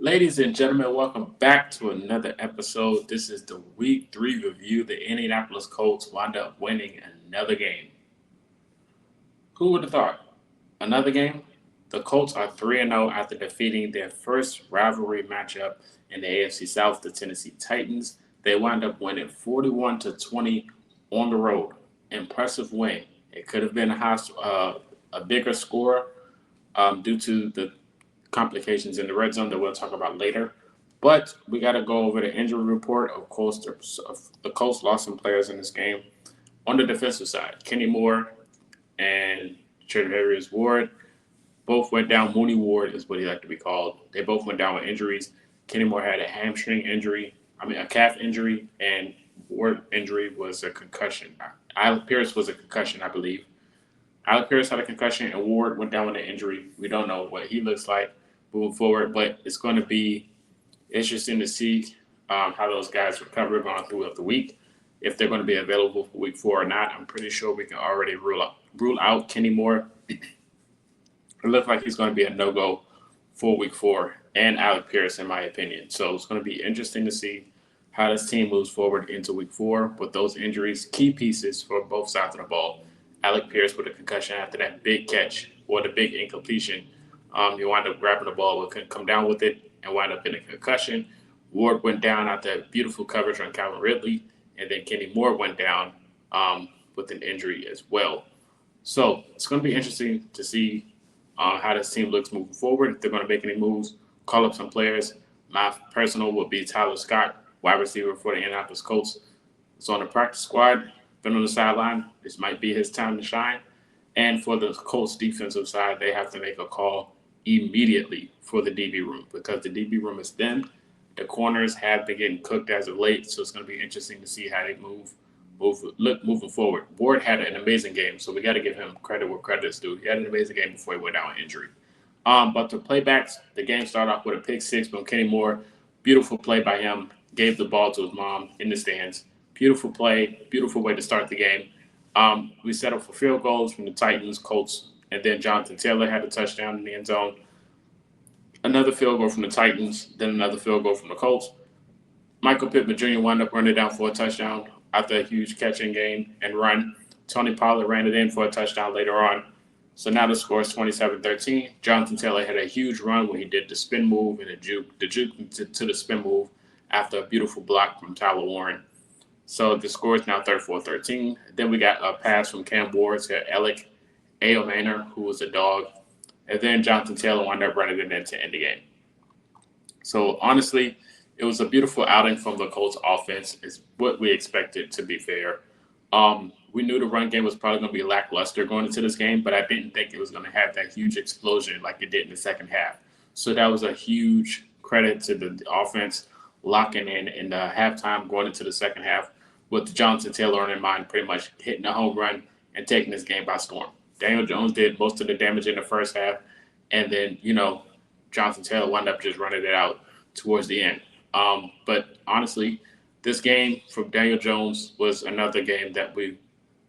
Ladies and gentlemen, welcome back to another episode. This is the Week 3 review. The Indianapolis Colts wound up winning another game. Who would have thought? Another game? The Colts are 3-0 after defeating their first rivalry matchup in the AFC South, the Tennessee Titans. They wound up winning 41-20 on the road. Impressive win. It could have been a bigger score due to the complications in the red zone that we'll talk about later. But we got to go over the injury report. Of course, the Colts lost some players in this game. On the defensive side, Kenny Moore and Tredavious Ward both went down. Mooney Ward is what he liked to be called. They both went down with injuries. Kenny Moore had a hamstring injury, a calf injury, and Ward injury was a concussion. Alec Pierce was a concussion, I believe. Alec Pierce had a concussion, and Ward went down with an injury. We don't know what he looks like moving forward, but it's going to be interesting to see how those guys recover going throughout the week. If they're going to be available for week 4 or not, I'm pretty sure we can already rule out Kenny Moore. It looks like he's going to be a no-go for week 4 and Alec Pierce, in my opinion. So it's going to be interesting to see how this team moves forward into week 4 with those injuries, key pieces for both sides of the ball. Alec Pierce with a concussion after that big catch or the big incompletion. He wound up grabbing the ball, but couldn't come down with it and wound up in a concussion. Ward went down after beautiful coverage on Calvin Ridley, and then Kenny Moore went down with an injury as well. So it's going to be interesting to see how this team looks moving forward. If they're going to make any moves, call up some players. My personal would be Tyler Scott, wide receiver for the Indianapolis Colts. It's on the practice squad, been on the sideline. This might be his time to shine. And for the Colts defensive side, they have to make a call immediately for the DB room because the DB room is thin. The corners have been getting cooked as of late, so it's going to be interesting to see how they moving forward. Ward had an amazing game, so we got to give him credit where credit's due. He had an amazing game before he went down with injury. But the playbacks, the game started off with a pick six from Kenny Moore. Beautiful play by him. Gave the ball to his mom in the stands. Beautiful play. Beautiful way to start the game. We set up for field goals from the Titans, Colts, and then Jonathan Taylor had a touchdown in the end zone. Another field goal from the Titans, then another field goal from the Colts. Michael Pittman Jr. wound up running down for a touchdown after a huge catch and gain and run. Tony Pollard ran it in for a touchdown later on. So now the score is 27-13. Jonathan Taylor had a huge run where he did the spin move and the juke to the spin move after a beautiful block from Tyler Warren. So the score is now 34-13. Then we got a pass from Cam Ward to Alec Manor, who was a dog. And then Jonathan Taylor wound up running it in to end the game. So honestly, it was a beautiful outing from the Colts offense. It's what we expected, to be fair. We knew the run game was probably going to be lackluster going into this game, but I didn't think it was going to have that huge explosion like it did in the second half. So that was a huge credit to the offense locking in the halftime going into the second half with Jonathan Taylor in mind, pretty much hitting a home run and taking this game by storm. Daniel Jones did most of the damage in the first half, and then, Jonathan Taylor wound up just running it out towards the end. But honestly, this game from Daniel Jones was another game that we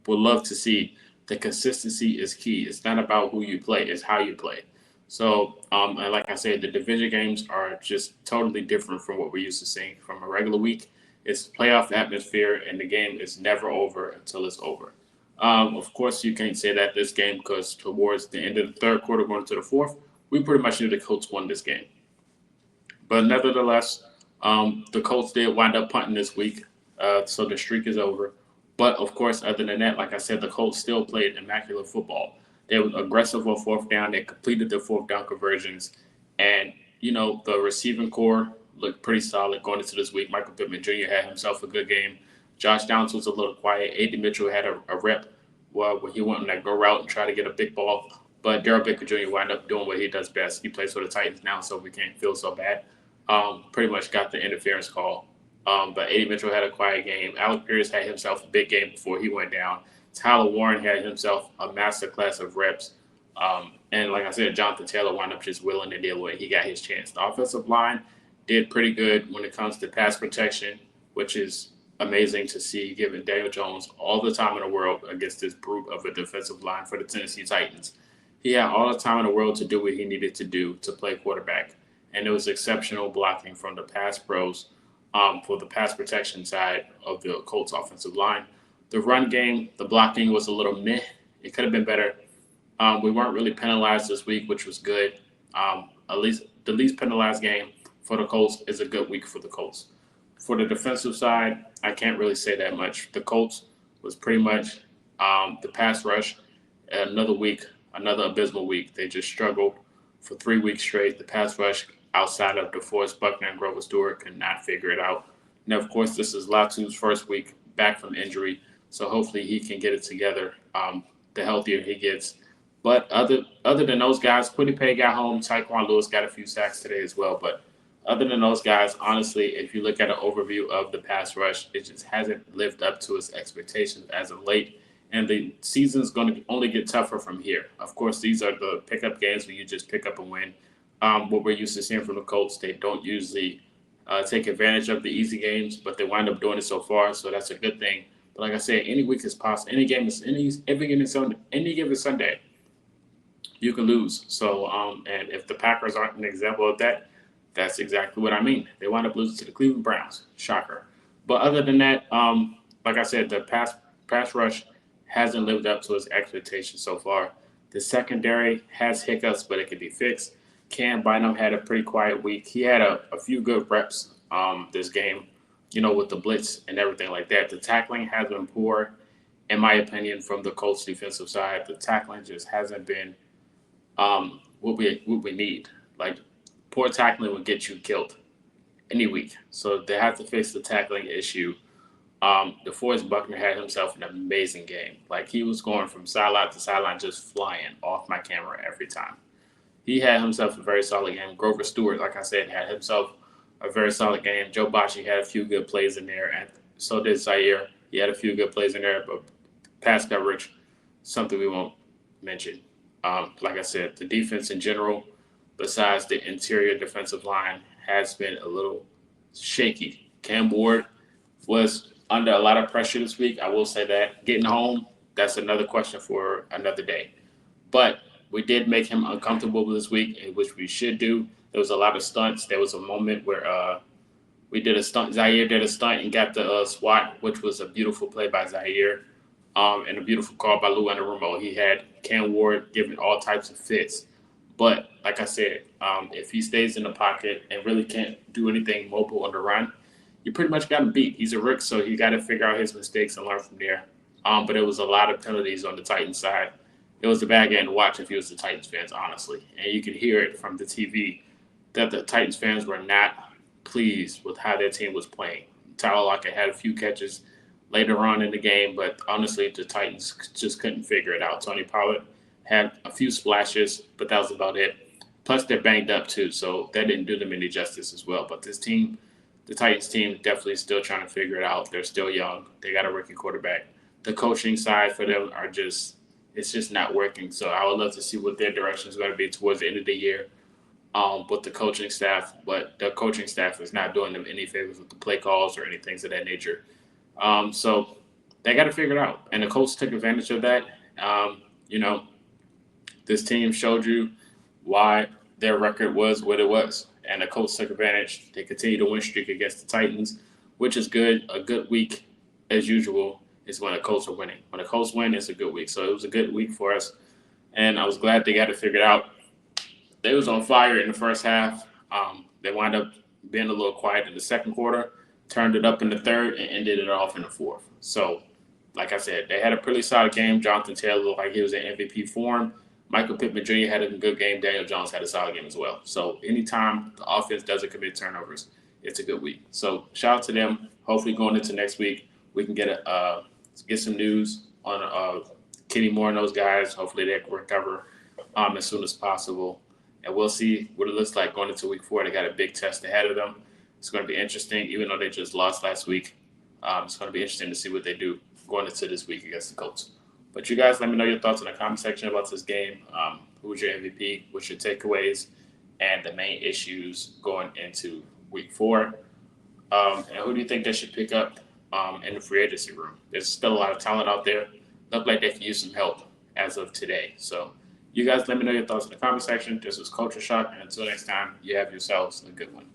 would love to see. The consistency is key. It's not about who you play, it's how you play. So, and like I said, the division games are just totally different from what we're used to seeing from a regular week. It's playoff atmosphere, and the game is never over until it's over. Of course, you can't say that this game because towards the end of the third quarter, going into the fourth, we pretty much knew the Colts won this game. But nevertheless, the Colts did wind up punting this week, so the streak is over. But, of course, other than that, like I said, the Colts still played immaculate football. They were aggressive on fourth down. They completed their fourth down conversions. And, the receiving core looked pretty solid going into this week. Michael Pittman Jr. had himself a good game. Josh Downs was a little quiet. A.D. Mitchell had a rep where he went on that go route and try to get a big ball. But Darrell Baker Jr. wound up doing what he does best. He plays for the Titans now, so we can't feel so bad. Pretty much got the interference call. But A.D. Mitchell had a quiet game. Alec Pierce had himself a big game before he went down. Tyler Warren had himself a masterclass of reps. And like I said, Jonathan Taylor wound up just willing to deal with it. He got his chance. The offensive line did pretty good when it comes to pass protection, which is amazing to see, given Daniel Jones all the time in the world against this brute of a defensive line for the Tennessee Titans. He had all the time in the world to do what he needed to do to play quarterback. and it was exceptional blocking from the pass pros for the pass protection side of the Colts offensive line. The run game, the blocking was a little meh. It could have been better. We weren't really penalized this week, which was good. At least the least penalized game for the Colts is a good week for the Colts. For the defensive side, I can't really say that much. The Colts was pretty much the pass rush. Another week, another abysmal week. They just struggled for 3 weeks straight. The pass rush outside of DeForest Buckner and Grover Stewart could not figure it out. Now, of course, this is Latu's first week back from injury, so hopefully he can get it together. The healthier he gets. But other than those guys, Quiddy got home. Tyquan Lewis got a few sacks today as well. But other than those guys, honestly, if you look at an overview of the pass rush, it just hasn't lived up to its expectations as of late. And the season's going to only get tougher from here. Of course, these are the pickup games where you just pick up and win. What we're used to seeing from the Colts, they don't usually take advantage of the easy games, but they wind up doing it so far, so that's a good thing. But like I said, any week is possible. Any given Sunday, you can lose. So, and if the Packers aren't an example of that, that's exactly what I mean. They wind up losing to the Cleveland Browns. Shocker. But other than that, like I said, the pass rush hasn't lived up to its expectations so far. The secondary has hiccups, but it can be fixed. Cam Bynum had a pretty quiet week. He had a few good reps this game, with the blitz and everything like that. The tackling has been poor, in my opinion, from the Colts defensive side. The tackling just hasn't been what we need. Like, poor tackling would get you killed any week. So they have to fix the tackling issue. DeForest Buckner had himself an amazing game. Like, he was going from sideline to sideline, just flying off my camera every time. He had himself a very solid game. Grover Stewart, like I said, had himself a very solid game. Joe Bachie had a few good plays in there, and so did Zaire. He had a few good plays in there, but pass coverage, something we won't mention. Like I said, the defense in general, besides the interior defensive line, has been a little shaky. Cam Ward was under a lot of pressure this week. I will say that. Getting home, that's another question for another day. But we did make him uncomfortable this week, which we should do. There was a lot of stunts. There was a moment where we did a stunt. Zaire did a stunt and got the swat, which was a beautiful play by Zaire and a beautiful call by Lou Anarumo. He had Cam Ward giving all types of fits. But like I said, if he stays in the pocket and really can't do anything mobile on the run, you pretty much got him beat. He's a rook, so he got to figure out his mistakes and learn from there. But it was a lot of penalties on the Titans side. It was a bad game to watch if he was the Titans fans, honestly. And you could hear it from the TV that the Titans fans were not pleased with how their team was playing. Tyler Lockett had a few catches later on in the game, but honestly, the Titans just couldn't figure it out. Tony Pollard had a few splashes, but that was about it. Plus, they're banged up too, so that didn't do them any justice as well. But this team, the Titans team, definitely still trying to figure it out. They're still young. They got a rookie quarterback. The coaching side for them it's just not working. So I would love to see what their direction is going to be towards the end of the year with the coaching staff. But the coaching staff is not doing them any favors with the play calls or any things of that nature. So they got to figure it out. And the Colts took advantage of that. This team showed you why their record was what it was. And the Colts took advantage. They continue to win streak against the Titans, which is good. A good week, as usual, is when the Colts are winning. When the Colts win, it's a good week. So it was a good week for us. And I was glad they got it figured out. They was on fire in the first half. They wound up being a little quiet in the second quarter, turned it up in the third, and ended it off in the fourth. So, like I said, they had a pretty solid game. Jonathan Taylor looked like he was in MVP form. Michael Pittman Jr. had a good game. Daniel Jones had a solid game as well. So anytime the offense doesn't commit turnovers, it's a good week. So shout out to them. Hopefully going into next week, we can get some news on Kenny Moore and those guys. Hopefully they can recover as soon as possible. And we'll see what it looks like going into week 4. They got a big test ahead of them. It's going to be interesting, even though they just lost last week. It's going to be interesting to see what they do going into this week against the Colts. But you guys, let me know your thoughts in the comment section about this game. Who was your MVP? What's your takeaways? And the main issues going into week 4. And who do you think they should pick up in the free agency room? There's still a lot of talent out there. Look like they can use some help as of today. So You guys let me know your thoughts in the comment section. This was Cultureshock, and until next time, you have yourselves a good one.